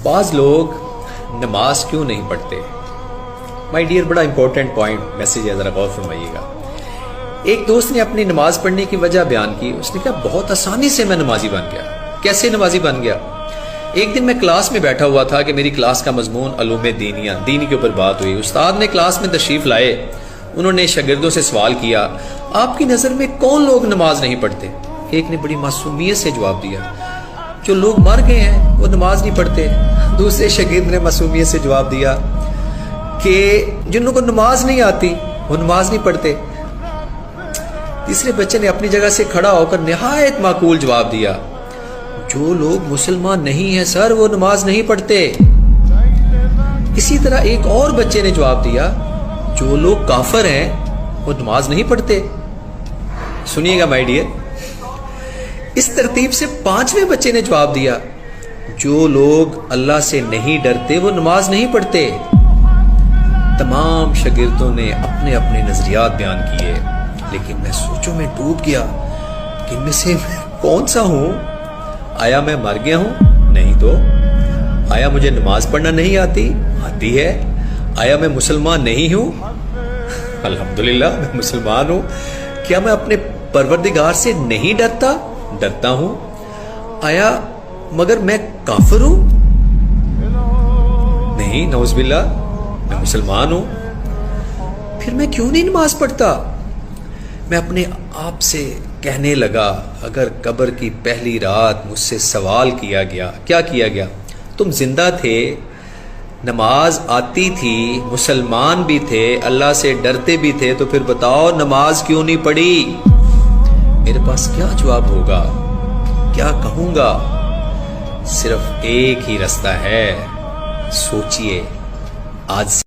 بعض لوگ نماز کیوں نہیں پڑھتے؟ مائی ڈیئر، بڑا امپورٹنٹ پوائنٹ میسج ہے، ذرا غور فرمائیے گا۔ ایک دوست نے اپنی نماز پڑھنے کی وجہ بیان کی۔ اس نے کہا بہت آسانی سے میں نمازی بن گیا۔ کیسے نمازی بن گیا؟ ایک دن میں کلاس میں بیٹھا ہوا تھا کہ میری کلاس کا مضمون علوم دینی کے اوپر بات ہوئی۔ استاد نے کلاس میں تشریف لائے، انہوں نے شاگردوں سے سوال کیا، آپ کی نظر میں کون لوگ نماز نہیں پڑھتے؟ ایک نے بڑی معصومیت سے جواب دیا، جو لوگ مر گئے ہیں وہ نماز نہیں پڑھتے۔ دوسرے شاگرد نے معصومیت سے جواب دیا کہ جن لوگوں کو نماز نہیں آتی وہ نماز نہیں پڑھتے۔ تیسرے بچے نے اپنی جگہ سے کھڑا ہو کر نہایت معقول جواب دیا، جو لوگ مسلمان نہیں ہیں سر وہ نماز نہیں پڑھتے۔ اسی طرح ایک اور بچے نے جواب دیا، جو لوگ کافر ہیں وہ نماز نہیں پڑھتے۔ سنیے گا مائی ڈیئر، اس ترتیب سے پانچویں بچے نے جواب دیا، جو لوگ اللہ سے نہیں ڈرتے وہ نماز نہیں پڑھتے۔ تمام شاگردوں نے اپنے اپنے نظریات بیان کیے، لیکن میں سوچوں میں ڈوب گیا کہ ان میں سے میں کون سا ہوں؟ آیا میں مر گیا ہوں؟ نہیں تو۔ آیا مجھے نماز پڑھنا نہیں آتی؟ آتی ہے۔ آیا میں مسلمان نہیں ہوں؟ الحمدللہ میں مسلمان ہوں۔ کیا میں اپنے پروردگار سے نہیں ڈرتا؟ ڈرتا ہوں۔ آیا مگر میں کافر ہوں؟ نہیں، نعوذ باللہ، میں مسلمان ہوں۔ پھر میں کیوں نہیں نماز پڑھتا؟ میں اپنے آپ سے کہنے لگا، اگر قبر کی پہلی رات مجھ سے سوال کیا گیا، کیا کیا گیا؟ تم زندہ تھے، نماز آتی تھی، مسلمان بھی تھے، اللہ سے ڈرتے بھی تھے، تو پھر بتاؤ نماز کیوں نہیں پڑھی؟ میرے پاس کیا جواب ہوگا؟ کیا کہوں گا؟ صرف ایک ہی راستہ ہے، سوچئے آج